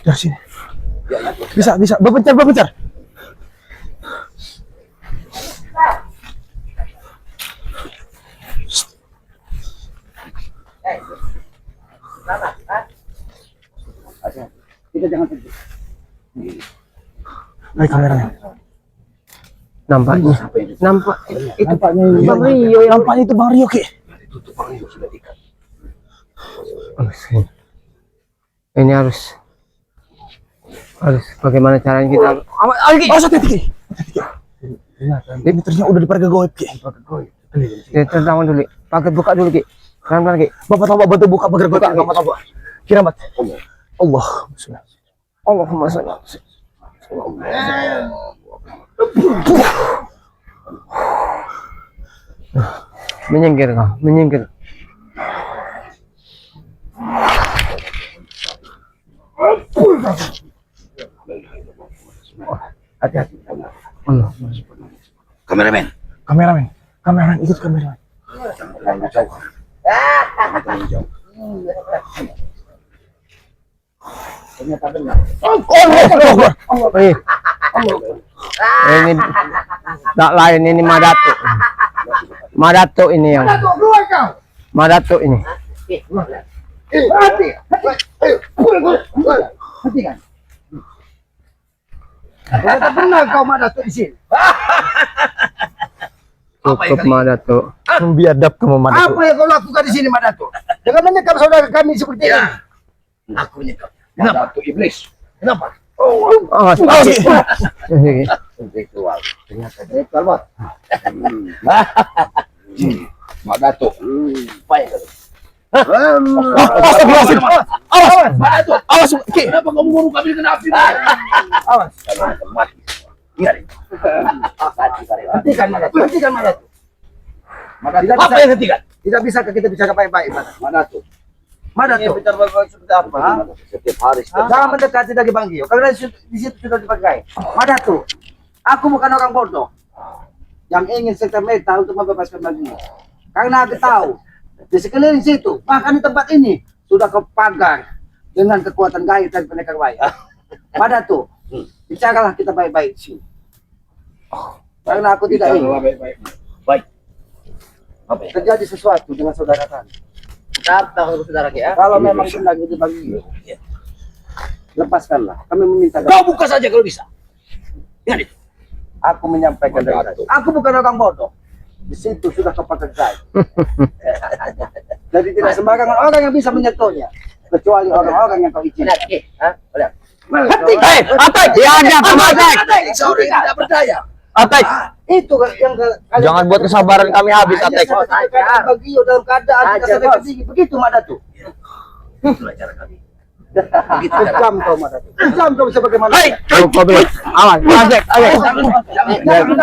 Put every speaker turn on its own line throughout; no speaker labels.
Dari sini. Bisa. Berpencar.
Kita jangan pergi.
Ayo kameranya.
Nampaknya. Nampak itu Bang Rio yang
Nampaknya itu Bang Rio, Ki.
Tutup Bang Rio sudah ikat.
ini harus bagaimana caranya kita
Hati-hati. Ini ternyata udah dipakai goib, Ki.
kita tangan dulu pakai buka dulu Ki pelan-pelan Ki.
Bapak tahu bantu buka pagar goib. Bapak tahu. Kiramat. Allah. Bismillah.
Allahumma sholli menyingkir.
Hati-hati.
Allah.
Kameramen,
Ikut kameramen.
jangan terlalu jauh. Jangan terlalu jauh. Ternyata benar.
Ini tak lain ini Madato ini yang
Keluar kau.
Madato ini.
Hati kan? Ternyata benar kau Madato di sini.
Cukup Madato.
Membiadab kamu Madato.
Apa yang kau lakukan di sini Madato? Dengan menyekap saudara kami seperti ini. Aku menyekap. Kenapa? Madato iblis. Kenapa?
Awas.
Intelektual. Ternyata intelektual bot. Madato. Baik.
Astagfirullahaladzim. Awas.
Madato.
Awas, Ki.
Kenapa kamu bunuh kami dengan api? Awas. Kalau akan mati. Ingat ini. Hentikan Madato. Hentikan Madato. Apa yang hentikan? Tidak bisa kita bicara baik-baik Madato. Madato. Bicara baik-baik seperti apa? Setiap hari. Jangan mendekati lagi Bang Gio. Karena di situ sudah dipakai. Madato. Aku bukan orang bodoh yang ingin serta-merta untuk membebaskan Bang Gio. Karena aku tahu di sekeliling situ, bahkan di tempat ini sudah kepagar dengan kekuatan gaib dan pendekar wayang. Madato, bicaralah kita baik-baik sih. Karena aku tidak ingin baik. Terjadi sesuatu dengan saudara kami.
Apa saudara ya?
Kalau memang benar itu bagi lepaskanlah. Kami meminta. Kau buka saja kalau bisa. Ingat itu. Aku menyampaikan dari tadi. Aku bukan orang bodoh. Di situ sudah kepakai gaib. Jadi tidak sembarangan orang yang bisa menyentuhnya, kecuali orang-orang yang kau izinkan.
Atai, ya ada Atai.
Saudara tidak berdaya.
Atai.
Itu yang
Jangan buat kesabaran kami habis Atai.
Bagi dalam keadaan kita sedang tinggi. Begitu Madato. Itulah cara kami. Kejam kau Madato. Kejam kau sebagaimana.
Cukup belum? Awas, Azek.
Jangan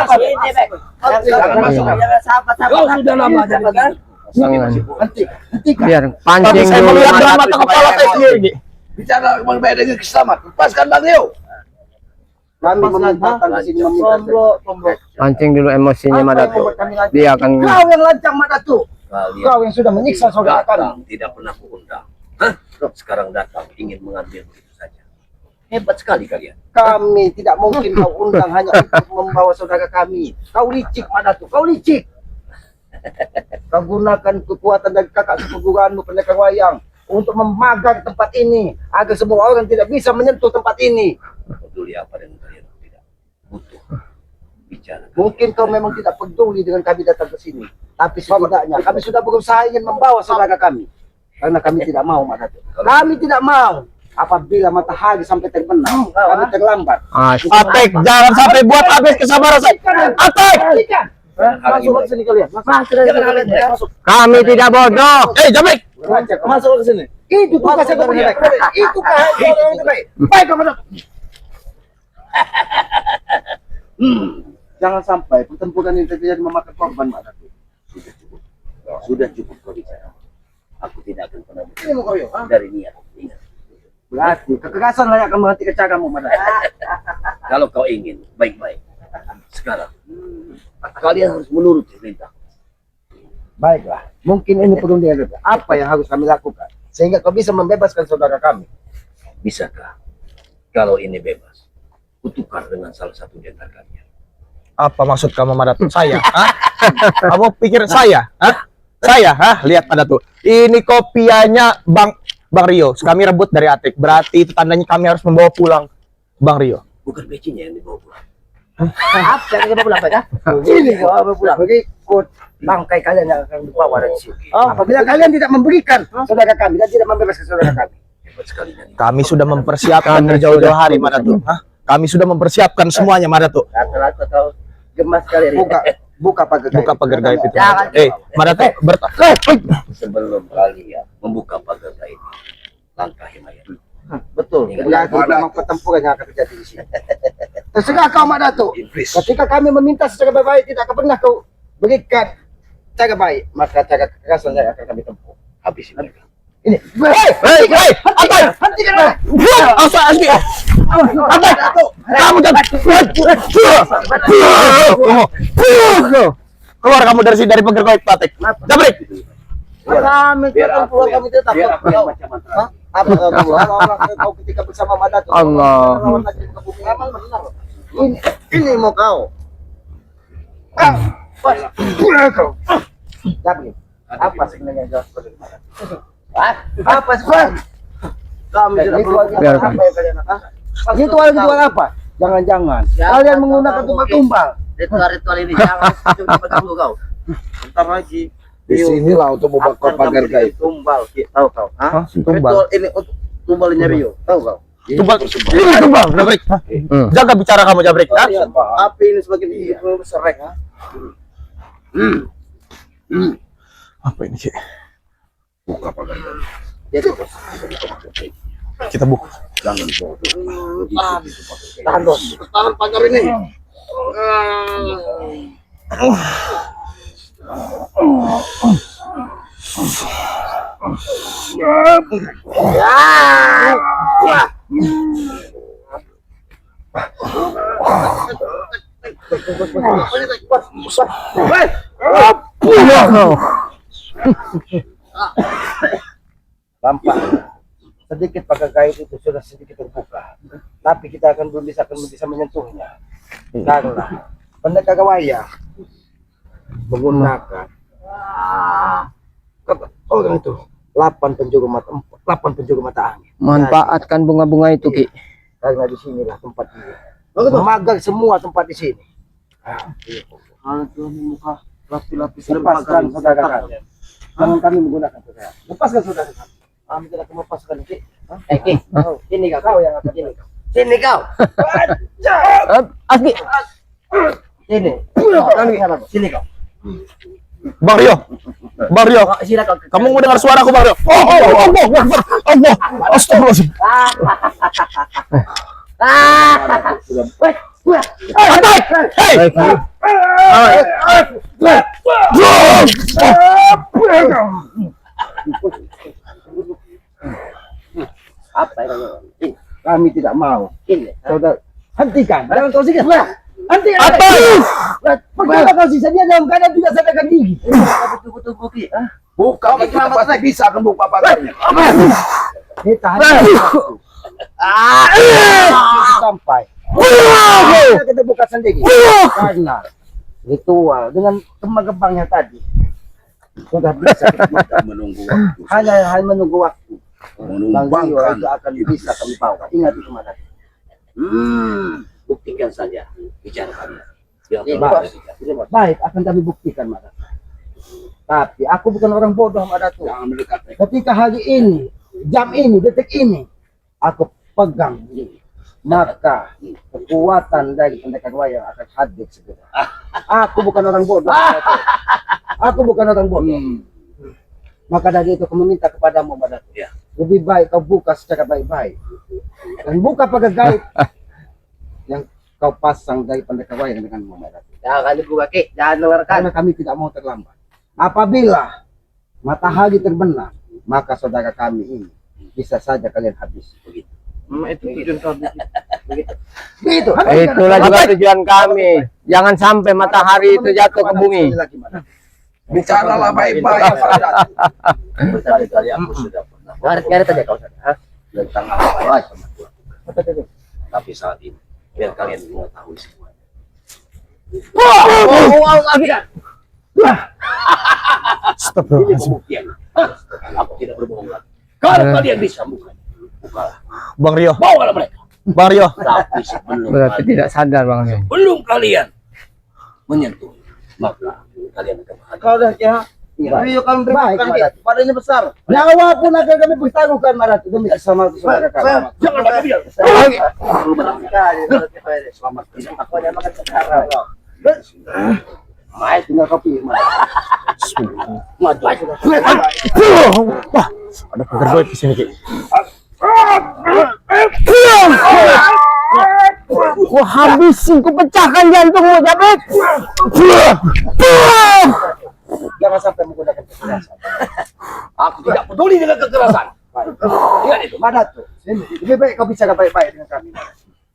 masuk. Jangan sahabat-sahabat.
Kau sudah lama jadi kan? Hentikan.
Biar pancing
Saya
dulu.
melihat dalam mata kepala saya sendiri.
Bicara membayar dengan keselamatan. Lepaskan Bang Leo. Kami memintakan di sini meminta.
Pancing dulu emosinya Madato. Dia akan
Kau yang lancang Madato. Kau yang sudah menyiksa saudara kami.
Tidak pernah kuundang. Sekarang datang ingin mengambil begitu saja. Hebat sekali kalian.
Kami tidak mungkin kau undang hanya untuk membawa saudara kami. Kau licik Madato. Kau licik. Kau gunakan kekuatan dari kakak sepupuanmu pendekar wayang untuk memagar tempat ini agar semua orang tidak bisa menyentuh tempat ini.
Peduli apa dengan kalian? Tidak butuh bicara.
Mungkin kau memang tidak peduli dengan kami datang ke sini, tapi setidaknya kami sudah berusaha ingin membawa saudara kami. Karena kami tidak mau Madato. Kami tidak mau apabila matahari sampai terbenam, kami terlambat.
Atek, jangan sampai buat habis kesabaran saya. Atek.
Masuk ke sini kalian. Masuk.
kami tidak bodoh.
Jamik.
Masuk ke sini. Itu tugas yang terbaik. Itu yang terbaik. Baik kamu. Jangan sampai pertempuran ini terjadi memakan korban Madato.
Sudah cukup kau bicara. Aku tidak akan pernah
Ini mau kau
dari niat. Ingat.
berarti kekerasan layak akan menghentikan caramu Madato.
Kalau kau ingin baik-baik, sekarang kalian harus menurut perintah.
Baiklah, mungkin ini perlu dihadapi. Apa yang harus kami lakukan sehingga kau bisa membebaskan saudara kami?
Bisakah Kalau ini bebas, kutukar dengan salah satu di antara kalian.
Apa maksud kamu Madatuk? Saya? Hah? Kamu pikir saya? Hah? Saya? Hah? Lihat Madatuk. Ini kopiannya Bang Rio. Kami rebut dari Atik. Berarti itu tandanya kami harus membawa pulang Bang Rio.
Bukan pecinya yang dibawa pulang.
Apa yang kita pulang ya?
Ini kau pulang. Ikut bangkai kalian yang akan dibawa dari sini. Apabila kalian tidak memberikan saudara kami dan tidak membebaskan saudara kami.
Hebat sekali Nyai.
Kami sudah mempersiapkan dari jauh-jauh hari Madatuk. Hah? Kami sudah mempersiapkan semuanya Madatuk.
Rata-rata kau gemas sekali.
Buka pagar gaib.
Buka pagar gaib itu.
Jangan.
Madatuk
Sebelum kalian membuka pagar gaib, langkahi mayat.
Betul.
Ingat.
Enggak itu memang pertempuran yang akan terjadi di sini. Terserah kau Mak Datuk.
Iblis.
Ketika kami meminta secara baik tidak akan pernah kau berikan cara baik, maka cara kekerasan yang akan kami tempuh.
Habisi mereka.
Ini.
Hei, apa?
Hentikan.
Apa asli? Apa? Kamu jangan. Keluar kamu dari sini, dari pagar gaib Atik. Jabrik.
Kami
Biar
tidak
aku
keluar,
yang-
kami tetap
biar aku yang macam
Hah? Apa kau ketika bersama Mak Datuk?
Allah.
Ini mau kau. Jabrik. Apa sebenarnya yang jelas pada Mak Datuk? Apa sebenarnya? Kami tidak keluar.
Biarkan.
Apa yang kalian ritual apa? Jangan-jangan kalian menggunakan tumbal-tumbal.
Ritual ini jangan coba dulu kau.
Bentar lagi.
Di sinilah untuk membakar pagar gaib.
Tumbal, tahu kau?
Hah? Tumbal.
Ritual ini untuk tumbalnya Rio, tahu kau?
Tumbal. Tumbal, Jabrik. Jaga bicara kamu Jabrik. Hah?
Api ini sebagai serek.
Apa ini sih?
Buka pagar gaib.
Jadi
Kita buka.
Jangan bawa.
tahan bos, tahan pagar ini. Gampang. Sedikit pagar gaib itu sudah sedikit terbuka, tapi kita akan belum bisa menyentuhnya karena pendekar gawaya menggunakan orang itu 8 penjuru mata angin.
Manfaatkan bunga-bunga itu Ki.
Karena di sinilah tempat ini. Memagar semua tempat di sini. Lapis-lapis lepaskan saudara kalian. Jangan kami menggunakan saudara. Lepaskan saudara kami. Kami tidak akan melepaskan Ki. Ki, sini kau yang akan ini. Sini kau.
Asli.
Sini. Sini kau.
Bang Rio. Bang Rio.
Silakan.
Kamu mau dengar suaraku Bang Rio? Allah. Astagfirullahaladzim. Hei.
Apa yang kami tidak mau. Ini, saudara, hentikan. Jangan kau sikit. Hentikan.
Apa?
Pergilah kau sisa dia dalam keadaan tidak sadarkan diri.
Tunggu Ki.
Buka, kita pasti bisa akan buka pagarnya.
Kita sampai. Kita buka sendiri. Karena ritual dengan kembang-kembangnya tadi sudah bisa
Kita menunggu waktu.
hanya menunggu waktu. Bang Rio
Menumbangkan.
itu akan bisa kami bawa. Ingat itu mana?
Buktikan saja bicara kalian.
Ini,
Jangan
Bos.
Baik, akan kami buktikan, Mak Datuk. Tapi aku bukan orang bodoh, Mak Datuk.
Jangan mendekat.
Ketika hari ini, jam ini, detik ini, aku pegang ini, maka kekuatan dari pendekar wayang akan hadir segera. Aku bukan orang bodoh. Mak Datuk. Aku bukan orang bodoh. Maka dari itu aku meminta kepadamu, Mak Datuk.
Ya.
Lebih baik kau buka secara baik-baik dan buka pagar gaib yang kau pasang dari pendekar wayang dengan Mak Datuk.
Jangan dibuka Ki. Jangan dengarkan.
Karena kami tidak mau terlambat. Apabila matahari terbenam, maka saudara kami ini bisa saja kalian habis. Begitu.
Itu tujuan kau. Begitu.
Begitu.
Itulah juga tujuan kami. Jangan sampai matahari itu jatuh ke bumi.
Bicaralah baik-baik.
berkali-kali aku sudah pernah
Ngaret aja kau.
tentang apa sama Tuhan. Tapi saat ini, biar kalian mengetahui semuanya. Ini pembuktian. Aku tidak berbohong lagi. Kalau kalian bisa buka, bukalah.
Bang Rio,
Bawalah mereka.
Bang Rio.
Tapi sebelum
Berarti tidak sadar Bang Rio.
belum kalian menyentuh, maka kalian akan bahagia.
Kau dah ya. Ayo kami berikan padanya besar. Nyawa pun akan kami pertaruhkan Maratu demi keselamatan saudara kami.
Jangan lagi dia.
Selamat tinggal. Aku ada makan sekarang. Mai tinggal kopi.
Wah, ada burger boy di sini, Ki.
Ku habisin, ku pecahkan jantungmu, Jabet.
Jangan sampai menggunakan kekerasan.
Aku tidak peduli dengan kekerasan. Ingat itu.
Maratu, lebih baik kau bicarakan baik-baik dengan kami.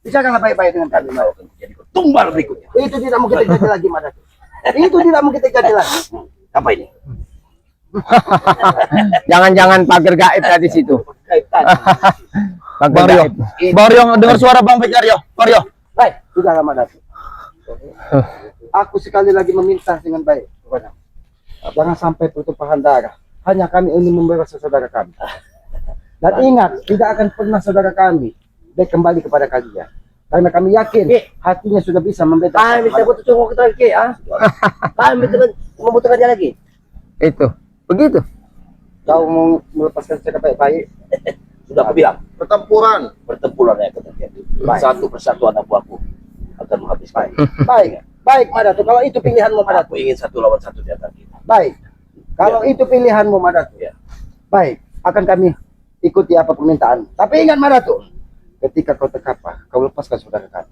Bicarakanlah baik-baik dengan kami.
Kau akan menjadi tumbal berikutnya.
Itu tidak mungkin terjadi lagi, Maratu. Itu tidak mungkin terjadi lagi.
Apa ini?
Jangan-jangan pagar gaib tadi situ.
Kaitan.
Pagar
Bang Rio.
gaib.
Bang Rio dengar suara Bang Bek Rio. Bang Rio.
Baik, sudahlah Maratu. Aku sekali lagi meminta dengan baik kepada jangan sampai pertumpahan darah. Hanya kami ingin membela saudara kami. Dan ingat, tidak akan pernah saudara kami baik kembali kepada kalian. Karena kami yakin hatinya sudah bisa membedakan.
Kami bisa butuh cungkuk kita lagi, ah. Kami membutuhkan dia lagi.
Itu. Begitu.
Kau mau melepaskan secara baik-baik.
Sudah aku bilang,
Pertempuran.
pertempuran yang akan terjadi.
Baik.
Satu persatu anak buahku akan menghabiskan.
Baik. Baik, Maratu. Kalau itu pilihanmu, Maratu.
Aku ingin 1 lawan 1 di antara kita.
Baik. Kalau itu pilihanmu, Maratu.
Ya.
Baik. Akan kami ikuti apa permintaan. Tapi ingat, Maratu. Ketika kau terkapar, kau lepaskan saudara kami.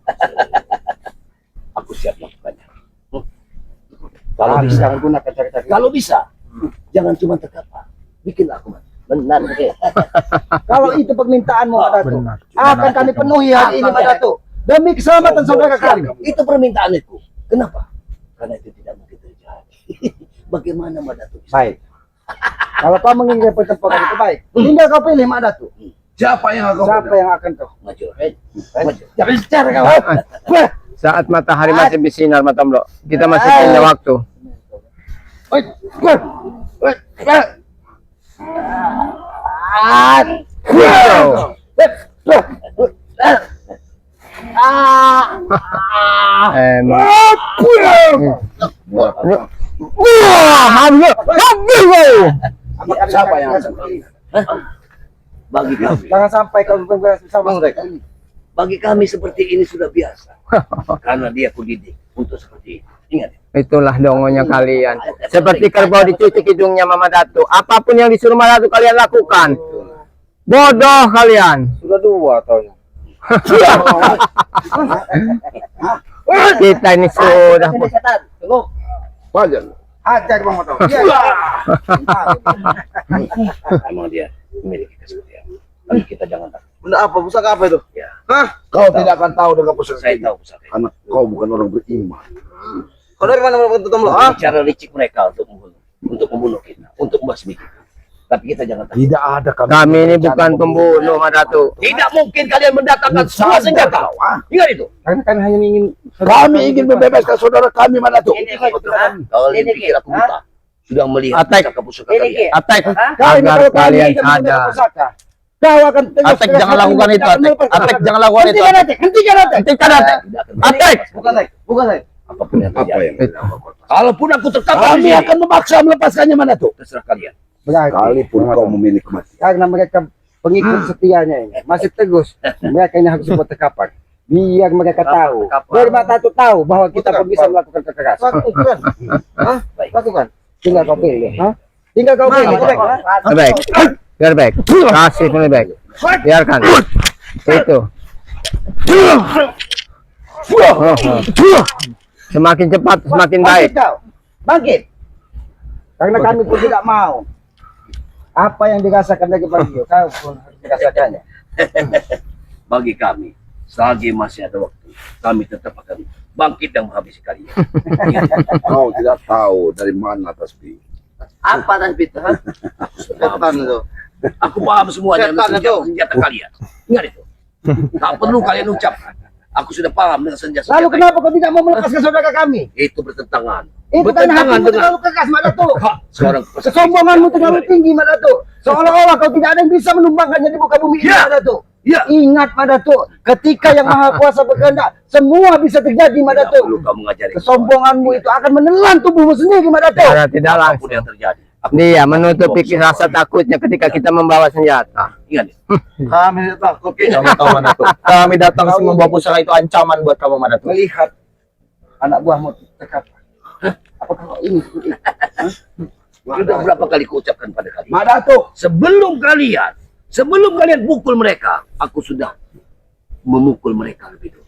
Aku siap melakukannya. Kalau bisa,
Jangan gunakan cara-cara.
kalau bisa, jangan cuma terkapar. Bikinlah aku mati.
Benar, oke.
Kalau itu permintaanmu, Maratu.
benar.
Akan kami penuhi hari ini, Maratu. Demi keselamatan saudara kami.
Itu permintaan itu. Kenapa? Karena itu tidak mungkin terjadi. Bagaimana Madatu bisa?
Baik. Kalau kau menginginkan pertempuran itu baik, tinggal kau pilih Madatu.
Siapa yang akan
Siapa yang akan kau?
Maju. Maju.
Jangan bicara kau.
Saat matahari masih bersinar, Matamlo. Kita masih punya waktu.
Siapa yang akan
Bagi kami.
Jangan sampai kau berbelas bersama mereka.
Bagi kami seperti ini sudah biasa. Karena dia kudidik untuk seperti ini. Ingat.
Itulah dongonya kalian. Seperti kerbau dicucuk hidungnya Mama Datu. Apapun yang disuruh Mama Datu kalian lakukan. Bodoh kalian.
Sudah 2 tahun.
Kita ini sudah.
Ini setan. Tunggu.
Wajar.
Ajar Bang Moto. Iya.
Memang dia memiliki kesetiaan. Tapi kita jangan takut.
Benda apa? Pusaka apa itu?
Ya.
Kau tidak akan tahu dengan pusaka
Saya
ini.
tahu pusaka ini.
Karena kau bukan orang beriman.
Kau dari mana ketemu lo?
Cara licik mereka untuk membunuh kita, untuk membasmi kita. Tapi kita jangan takut.
Tidak ada
Kami ini bukan pembunuh Mama Datu.
Tidak mungkin kalian mendatangkan semua senjata. Ingat itu.
Karena kami hanya ingin
Kami ingin membebaskan saudara kami, Manatu.
Ini ah.
Kalau kalian
Ini,
pikir aku buta, sudah melihat
Attack.
pusaka-pusaka
Ini,
kalian.
Attack.
Agar kalian sadar.
Kau akan tegas.
Attack jangan lakukan itu. Attack jangan lakukan itu.
Hentikan Attack. Hentikan Attack.
Hentikan Attack.
Tidak akan
Attack.
Bukan Attack. Bukan Attack.
apapun yang
Apa
terjadi.
yang
Kalaupun aku terkapar di
kami
sini,
akan memaksa melepaskannya, Manatu.
terserah kalian.
Berarti
Sekalipun kau memilih kematian.
karena mereka pengikut setianya ini masih tegus, mereka ini harus dibuat terkapar. Biar mereka tahu, biar mata itu tahu bahwa kita pun bisa melakukan kekerasan. Lakukan, hah? Lakukan. Tinggal kau pilih, hah? Tinggal kau pilih.
Baik. Biar baik. Kasih pun baik. Biarkan. Itu. Semakin cepat semakin baik.
Bangkit kau, bangkit. Karena kami pun tidak mau. Apa yang dirasakan dari Bagio, kau pun harus dirasakannya.
Bagi kami, selagi masih ada waktu, kami tetap akan bangkit dan menghabisi kalian.
Kau tidak tahu dari mana tasbih.
Apa tasbih itu? Ha?
Setan itu.
Aku paham semuanya
Setan itu.
senjata kalian. Ingat itu. Tak perlu kalian ucapkan. Aku sudah paham dengan senjata.
Lalu kenapa kau tidak mau melepaskan saudara kami?
Itu bertentangan.
Itu kan
Bertentangan
hatimu
dengan
terlalu keras, Mak Datuk.
seorang
Kesombonganmu terlalu tinggi, Mak Datuk. Seolah-olah kau tidak ada yang bisa menumbangkannya di muka bumi ini,
Ya.
Mak Datuk.
Ya.
Ingat, Mak Datuk, ketika yang Maha Kuasa berkehendak, semua bisa terjadi, Mak
Tidak
Datuk.
perlu kau mengajari.
Kesombonganmu itu akan menelan tubuhmu sendiri, Mak Datuk.
Karena tidak
Apapun
langsung.
yang terjadi.
Dia menutupi rasa takutnya ketika kita membawa senjata.
Ingat ya.
Kami takut.
Kamu tahu Mak Datuk. Kami datang sini membawa pusaka itu ancaman buat kamu Mak Datuk.
Melihat anak buahmu terkapar. Apakah kau ini?
Sudah berapa kali kuucapkan pada kalian?
Mak Datuk,
Sebelum kalian pukul mereka, aku sudah memukul mereka lebih dulu.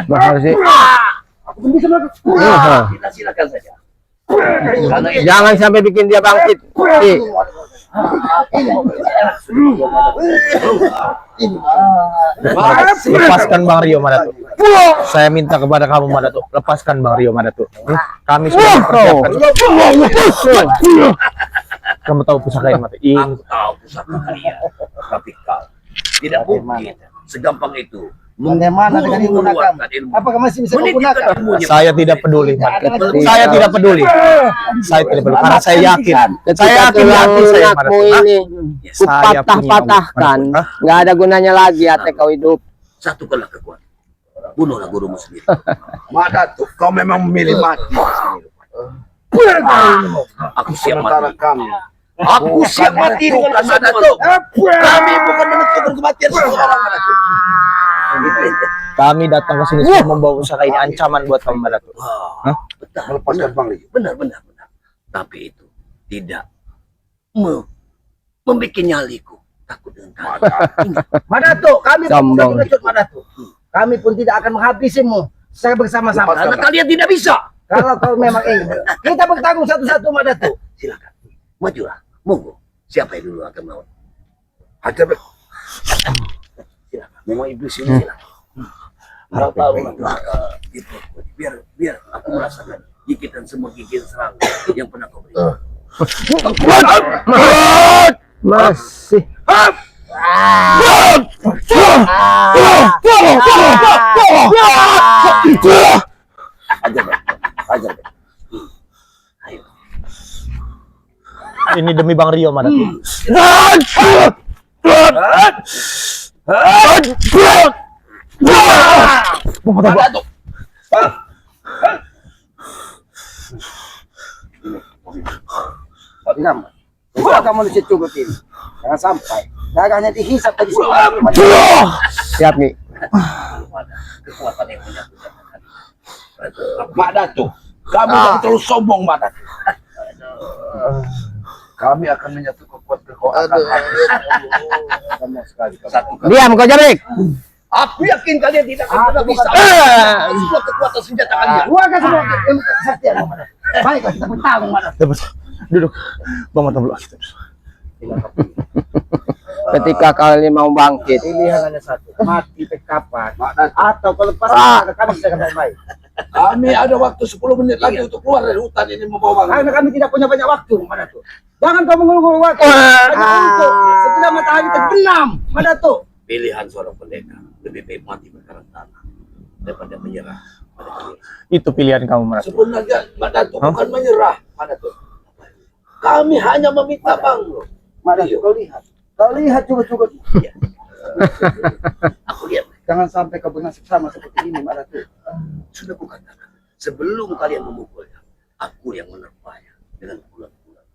Mahal sih.
aku pun bisa melakukan.
Silakan saja. Karena itu
Jangan sampai bikin dia bangkit. Ki.
Lepaskan Bang Rio Mak Datuk. Saya minta kepada kamu Mak Datuk, lepaskan Bang Rio Mak Datuk. Kami sudah mempersiapkan. Kamu tahu pusaka ini Mak Datuk? Ini
aku tahu pusaka kalian, tapi kau tidak mungkin segampang itu
Bagaimana dengan ilmu nakam?
mengeluarkan ilmu.
Apakah masih bisa
Menitipkan
menggunakan?
ilmunya.
saya tidak peduli Mak Datuk. Saya tidak peduli. Saya tidak peduli karena saya yakin. Saya yakin di hati saya Mak
Tulangmu
Datuk.
ini
Saya punya
kupatah-patahkan.
Hah?
Nggak ada gunanya lagi hati kau hidup.
Satukanlah kekuatan. Bunuhlah gurumu sendiri.
Mak Datuk, kau memang memilih mati di sini.
Aku siap
Sementara
mati.
kami.
Aku siap mati dengan
Mak
kesatuan.
Datuk. Kami bukan menentukan kematian seseorang, Mak Datuk.
Kami datang ke sini semua membawa pusaka ini ancaman buat kamu Mak Datuk.
Wah, betul.
Melepaskan Bang Rio.
Benar. Tapi itu tidak membuat nyaliku takut dengan kalian.
Mak Datuk, kami pun bukan
Sombong.
pengecut, Mak Datuk. Kami pun tidak akan menghabisimu. Saya bersama-sama.
Karena kalian tidak bisa.
Kalau kau memang ingin, kita bertanggung satu-satu, Mak Datuk.
Silakan. Majulah. Monggo. Siapa yang dulu akan melawan?
Ada
Silakan. Memang iblis ini silakan. Gitu. Biar aku merasakan gigitan semua gigit serang yang pernah kau beri.
Masih.
Ajar. Ayo.
Ini demi Bang Rio Mak Datuk.
Ingat, kalau kamu di situ begini, jangan sampai darahnya dihisap dari sini.
Siap nih.
Kekuatan yang menyatukan.
Mak Datuk, kamu jangan terlalu sombong, Mak Datuk. Kami akan menyatu kekuatan sama sekali.
Diam kau Jabrik.
Aku yakin kalian tidak akan pernah bisa. Semua kekuatan senjata kalian.
Keluarkan semua ilmu kesaktian, Mak Datuk. Baiklah, kita bertarung, Mak Datuk.
Duduk. Bang Mata dulu.
Ketika kalian mau bangkit.
Pilihan hanya satu, mati terkapar, atau kalau lepas kami bisa akan baik.
Kami ada waktu 10 menit lagi untuk keluar dari hutan ini membawa Bang Rio.
Karena kami tidak punya banyak waktu, Mak Datuk. Jangan kau mengulur waktu. Hanya untuk setelah matahari terbenam, Mak Datuk.
Pilihan seorang pendekar lebih baik mati berkarat tanah daripada menyerah pada kalian.
Itu pilihan kamu Mak Datuk.
Sebenarnya Mak Datuk bukan menyerah, Mak Datuk. Kami hanya meminta Bang Rio.
Mak Datuk, kau lihat juga.
Aku lihat.
Jangan sampai kau bernasib sama seperti ini, Mak Datuk.
Sudah kukatakan, sebelum kalian memukulnya, aku yang menerpanya dengan pukulan-pukulan.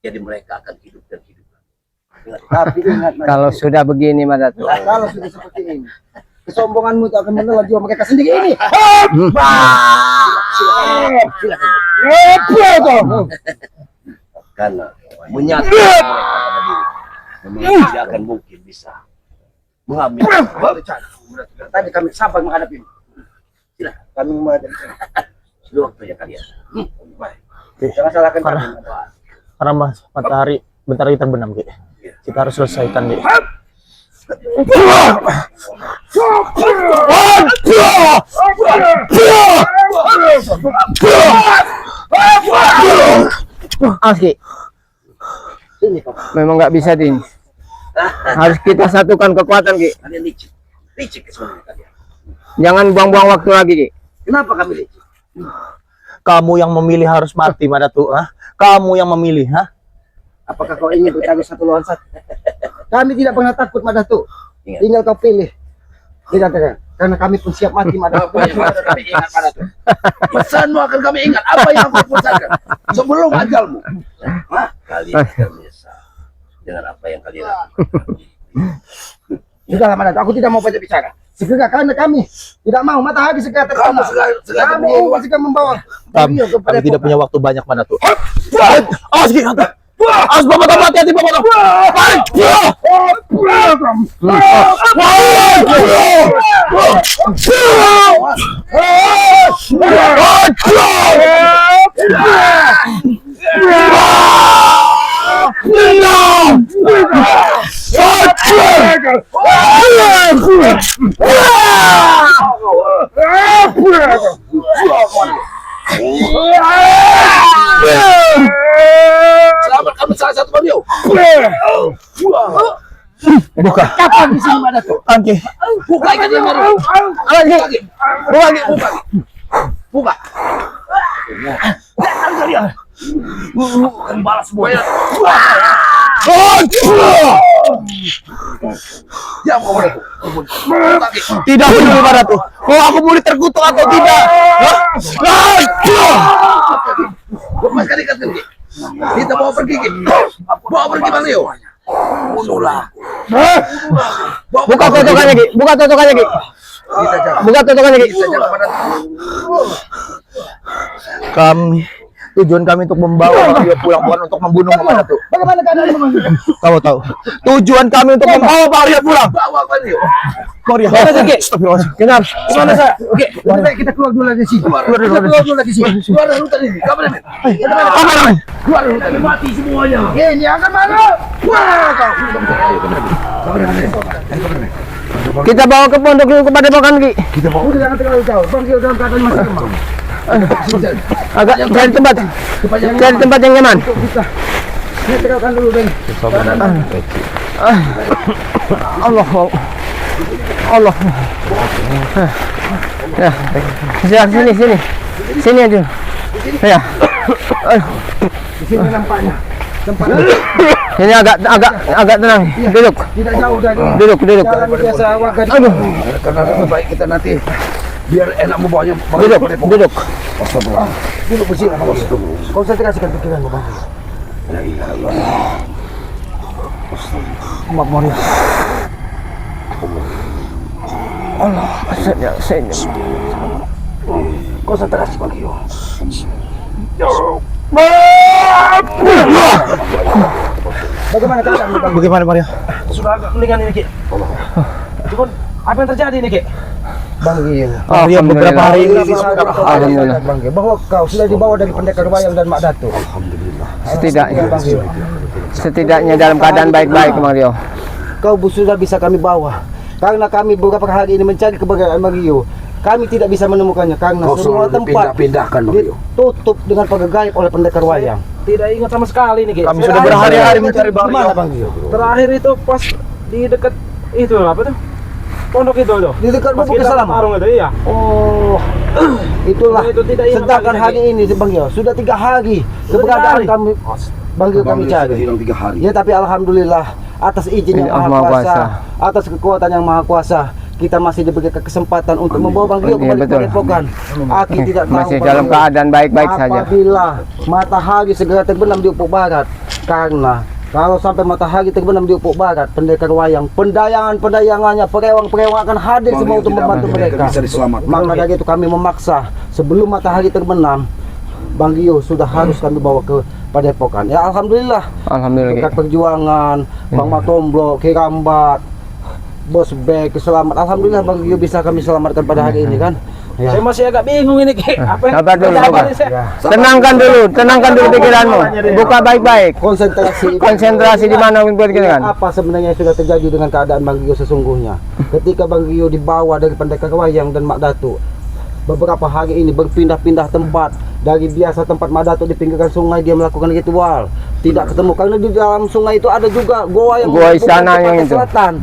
Jadi mereka akan hidup dan hidup.
Tapi ingat, Mak
Kalau
Datuk,
sudah begini Mak Datuk.
kalau sudah seperti ini, kesombonganmu itu akan menelan jiwa mereka sendiri ini.
Karena menyatu pada diri, memang tidak akan mungkin bisa mengambil.
Tadi kami sabar menghadapi ini.
Silakan,
Kami menghadapi.
sudah waktunya kalian. Baik.
Jangan salahkan kami.
Karena matahari bentar lagi terbenam, Ki. Kita harus selesaikan, Ki.
Aski.
Ini kau.
Memang nggak bisa din. Harus kita satukan kekuatan Ki.
Kalian licik. Licik semuanya kalian.
Jangan buang-buang waktu lagi Ki.
Kenapa kami licik?
Kamu yang memilih harus mati, Madatu. Hah? Kamu yang memilih, hah?
Apakah kau ingin bertarung satu lawan satu? Kami tidak pernah takut Madatu. Tinggal kau pilih. Tidak, karena kami pun siap mati Madatu.
Apa yang harus kami ingat pada itu? Pesanmu akan kami ingat. Apa yang aku pesankan sebelum ajalmu? Hah? Kalian akan menyesal dengan apa yang kalian lakukan.
Sudahlah Madatu, aku tidak mau banyak bicara. Segera karena kami tidak mau matahari segera
Kamu
terbenam.
segera
Kami ingin segera membawa
Kami
Mario kepada
tidak
Epokan.
punya waktu banyak, Madatu. Awas, Ki. Awas, Bapak, hati-hati, Bapak.
Selamat kamu salah satu Mario.
Buka.
Kapan di sini Madatu?
Angki.
Buka ikan dia Mario.
Lagi.
Buka. Buka. Datang kalian. Akan balas semuanya. Diam kamu Mario. Buka Ki.
Tidak peduli, Madatu. Oh, aku boleh terkutuk atau tidak?
Lepaskan ikan Ki. Kita bawa pergi Ki. Bawa pergi Mario. Bunuhlah.
Buka totokannya Ki. Buka totokannya Ki.
Kita jaga.
Buka totokannya Ki.
Kita jaga pada
Tujuan kami untuk membawa Mario pulang, bukan untuk membunuh Madatu.
Bagaimana keadaanmu Mario?
Kamu tahu. Tujuan kami untuk membawa Mario pulang.
bawa Mario.
Mario. Astagfirullahaladzim.
Kenapa?
Gimana saya? Oke, lebih baik kita keluar dulu dari sini. Keluar dulu dari sini.
Keluar dari hutan ini. Kameramen.
Kameramen.
Keluar dari hutan ini. Mati semuanya.
Ini akan mana? Wah, kau.
Kita bawa ke pondok dulu kepada Epokan Ki.
Udah jangan terlalu jauh. Bang Gio dalam keadaan masih lemah.
Agak cari tempat. Cari tempat yang nyaman.
Ini tinggalkan dulu Ben.
Allah. Allah. Ya. Sini. Sini aja. Ya.
Di sini nampaknya. Tempat
Ini agak tenang. Duduk.
tidak jauh dari
Duduk.
jalan biasa warga di
Aduh.
Karena lebih baik kita nanti biar enak membawanya.
Duduk.
dulu bersih. Konsentrasikan pikiranmu Bang. Maaf Mario.
Allah. Sini.
Konsentrasi Bang Gio.
Bagaimana keadaan Bang?
Bagaimana, Mario?
Sudah agak mendingan ini Ki. Cuman apa yang terjadi nih Ki?
Bang Gio.
Mario beberapa hari ini
Alhamdulillah.
Bang Gio, bahwa kau sudah dibawa dari pendekar wayang dan Mak Datuk.
Setidaknya.
Bang Gio.
Setidaknya dalam keadaan baik-baik Mario.
Kau sudah bisa kami bawa. Karena kami beberapa hari ini mencari keberadaan Bang Gio. Kami tidak bisa menemukannya karena
Kau
semua
selalu
tempat
dipindah-pindahkan Bang Gio.
ditutup dengan pagar gaib oleh pendekar wayang.
Tidak ingat sama sekali nih Ki.
Kami sudah berhari-hari mencari
Di mana
Mario.
Bang Gio?
Terakhir itu pas di dekat itu apa tuh? Pondok itu loh.
Di dekat
Pas
Bukit
kita
Salam.
tarung itu iya.
Oh, itulah.
Itu tidak ingat
Sedangkan
lagi,
hari ini Bang Gio sudah 3 hari
Sudah
keberadaan
3 hari.
kami Bang Gio kami cari.
Hilang 3 hari.
Ya tapi alhamdulillah atas izin yang
Yang
maha
Maha
kuasa,
Kuasa.
atas kekuatan yang maha kuasa, kita masih diberi kesempatan untuk membawa Bang Gio
Iya,
kembali ke
betul.
Padepokan. Aki tidak tahu
Masih
Bang
dalam
Gio,
keadaan baik-baik saja.
apabila matahari segera terbenam di ufuk barat, karena kalau sampai matahari terbenam di ufuk barat, pendekar wayang, pendayangannya, perewang akan hadir
Bang
semua
Gio
untuk
tidak
membantu
mau
mereka.
bisa diselamatkan.
Maka dari itu kami memaksa sebelum matahari terbenam, Bang Gio sudah harus kami bawa ke Padepokan. Ya alhamdulillah.
Alhamdulillah.
Berkat perjuangan Bang Matomblo, Kirambat, Bos Bek, selamat. Alhamdulillah Bang Gio bisa kami selamatkan pada hari ini kan. Ya.
Saya masih agak bingung ini Ki. Apa yang
Sabar dulu,
terjadi
sabar.
nih, saya?
Tenangkan dulu pikiranmu. Buka baik-baik. Konsentrasi di mana buat kita kan?
Apa sebenarnya yang sudah terjadi dengan keadaan Bang Gio sesungguhnya? Ketika Bang Gio dibawa dari pendekar wayang dan Mak Datuk, beberapa hari ini berpindah-pindah tempat. Dari biasa tempat Mak Datuk di pinggiran sungai dia melakukan ritual, tidak ketemu karena di dalam sungai itu ada juga goa yang
Goa
menghubungkan
istana
ke
yang
pantai
itu.
selatan.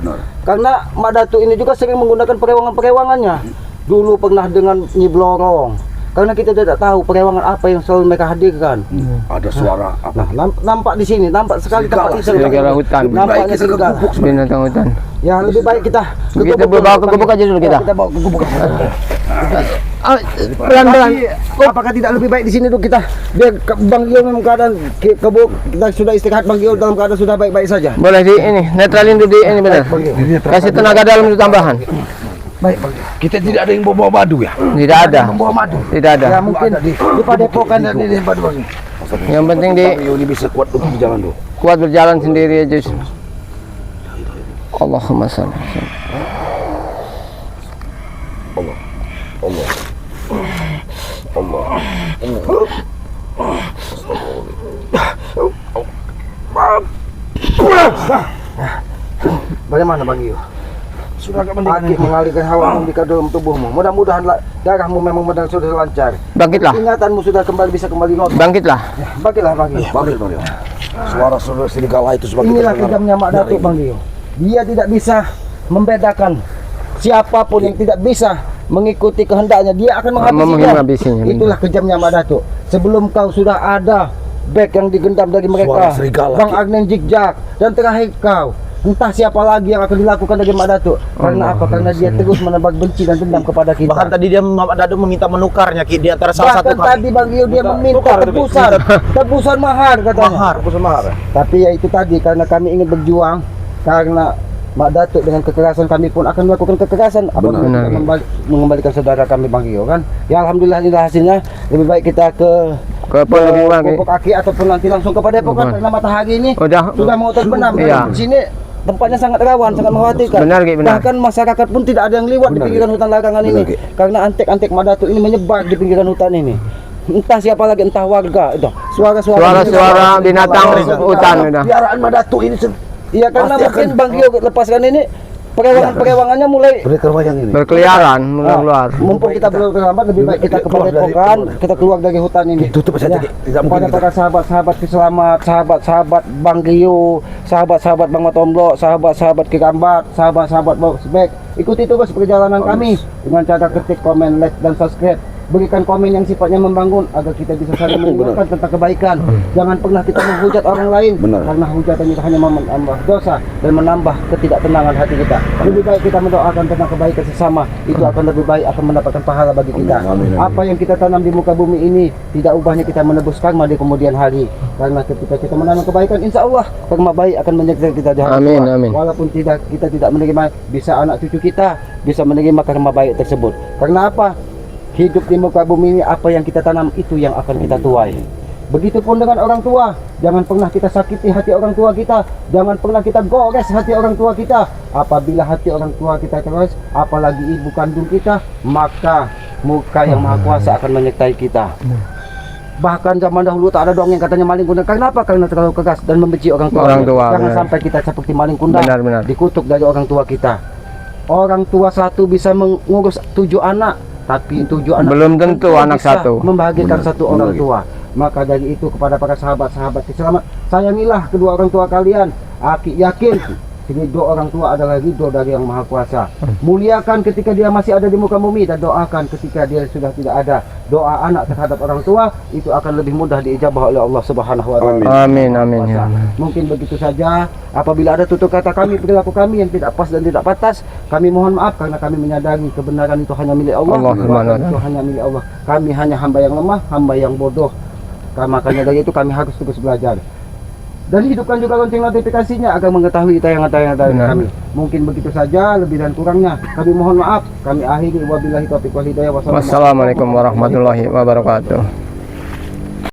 Karena Mak Datuk ini juga sering menggunakan perewangan-perewangannya. Dulu pernah dengan Nyi Blorong. Karena kita tidak tahu perewangan apa yang selalu mereka hadirkan.
Ada suara apa?
Nah, nampak di sini, nampak sekali tempat ini.
Serigala hutan.
Nampaknya serigala.
Binatang hutan.
Ya lebih baik kita
Kita bawa ke gubuk aja dulu kita.
Kita bawa ke gubuk.
Pelan-pelan.
Apakah tidak lebih baik di sini dulu kita? Biar Bang Gio memang keadaan kebuk kita sudah istirahat, Bang Gio dalam keadaan sudah baik-baik saja.
Boleh di ini, netralin dulu di ini benar. Kasih tenaga dalam itu tambahan.
Baik, Bang Gio.
Kita tidak ada yang bawa madu ya?
Tidak ada.
Membawa madu.
Tidak ada.
Ya mungkin di Padepokan dan di tempat Bang Gio.
Yang penting di
Ini bisa kuat untuk berjalan dulu.
kuat berjalan sendiri aja. Allahumma shalli.
Allah. Allah. Allah.
Bagaimana Bang Gio? Sudah agak mendikit mengalirkan hawa ke dalam tubuhmu. Mudah-mudahan darahmu memang sudah lancar.
Bangkitlah.
Ingatanmu sudah kembali bisa kembali normal.
Bangkitlah.
Bagilah Bang Gio.
Bangkit, Bang Gio. Suara serigala itu semakin
Inilah
terdengar.
kejamnya Mak Datuk Bang Gio. Dia tidak bisa membedakan siapapun yang tidak bisa mengikuti kehendaknya, dia akan
Menghabisinya.
Itulah kejamnya Mak Datuk. Sebelum kau sudah ada bek yang digendam dari mereka,
Suara serigala,
Bang Agnen Jigjak, dan terakhir kau. Entah siapa lagi yang akan dilakukan dari Mak Datuk. Karena apa? Karena dia terus menebar benci dan dendam kepada kita.
Bahkan tadi dia Mak Datuk meminta menukarnya Ki di antara salah satu
Bahkan tadi Bang Gio dia meminta tebusan mahar katanya.
mahar.
Tapi ya itu tadi, karena kami ingin berjuang, karena Mak Datuk dengan kekerasan kami pun akan melakukan kekerasan apabila
Benar.
kita mengembalikan saudara kami Bang Gio kan. Ya alhamdulillah inilah hasilnya. Lebih baik kita ke Pupuk Aki ataupun nanti langsung ke Padepokan karena matahari ini
Udah.
sudah mau terbenam.
Iya.
Di sini tempatnya sangat rawan, sangat mengkhawatirkan.
Benar, Ki, benar.
Bahkan masyarakat pun tidak ada yang lewat di pinggiran hutan larangan ini karena antek-antek Mak Datuk ini menyebar di pinggiran hutan ini. Entah siapa lagi, entah warga itu.
Suara-suara binatang hutan udah.
Piaraan Mak Datuk ini
Iya karena
Pasti
mungkin
akan-
Bang Gio lepaskan ini perewangan-perewangannya mulai
berkebayang ini.
Berkeliaran mulai keluar.
mumpung kita belum terlambat, lebih baik kita ke Padepokan, kita keluar dari hutan ini.
Tutup saja, Ki. Tidak mungkin
Kepada
kita-
para sahabat-sahabat keselamat, sahabat-sahabat Bang Gio, sahabat-sahabat Bang Matomblo, sahabat-sahabat Kikambat, sahabat-sahabat Bang Sebek, ikuti terus perjalanan kami dengan cara ketik, komen, like, dan subscribe. Berikan komen yang sifatnya membangun agar kita bisa saling mengingatkan tentang kebaikan. Jangan pernah kita menghujat orang lain, karena hujatan itu hanya menambah dosa dan menambah ketidaktenangan hati kita. Lebih baik kita mendoakan tentang kebaikan sesama, itu akan lebih baik, akan mendapatkan pahala bagi kita. Apa yang kita tanam di muka bumi ini tidak ubahnya kita menebus karma di kemudian hari. Karena ketika kita menanam kebaikan, insya Allah karma baik akan menyertai kita di hari
Amin,
tua.
amin.
Walaupun kita tidak menerima, bisa anak cucu kita bisa menerima karma baik tersebut. Karena apa? Hidup di muka bumi ini, apa yang kita tanam itu yang akan kita tuai. Begitupun dengan orang tua, jangan pernah kita sakiti hati orang tua kita, jangan pernah kita gores hati orang tua kita. Apabila hati orang tua kita keras, apalagi ibu kandung kita, maka muka yang maha kuasa akan menyertai kita. Bahkan zaman dahulu tak ada dongeng katanya maling kundang. Kenapa? Karena terlalu keras dan membenci orang tua.
Orang tua,
Jangan
benar.
sampai kita seperti maling kundang,
Benar-benar.
dikutuk dari orang tua kita. Orang tua satu bisa mengurus 7 anak, tapi 7 anak
Belum tentu anak
bisa
satu.
membahagiakan satu orang tua. Maka dari itu kepada para sahabat-sahabat selamat, sayangilah kedua orang tua kalian. Aki yakin ridho orang tua adalah ridho dari Yang Maha Kuasa. Muliakan ketika dia masih ada di muka bumi, dan doakan ketika dia sudah tidak ada. Doa anak terhadap orang tua itu akan lebih mudah diijabah oleh Allah Subhanahu wa taala.
Amin, amin ya.
Mungkin begitu saja. Apabila ada tutur kata kami, perilaku kami yang tidak pas dan tidak pantas, kami mohon maaf karena kami menyadari kebenaran itu hanya milik Allah.
Allahumma
Kebenaran itu hanya milik Allah. Kami hanya hamba yang lemah, hamba yang bodoh. Makanya dari itu kami harus terus belajar. Dan hidupkan juga lonceng notifikasinya agar mengetahui tayangan-tayangan dari
Benar.
kami. Mungkin begitu saja, lebih dan kurangnya kami mohon maaf. Kami akhiri, wabillahi taufiq wal hidayah.
Wassalamualaikum warahmatullahi wabarakatuh.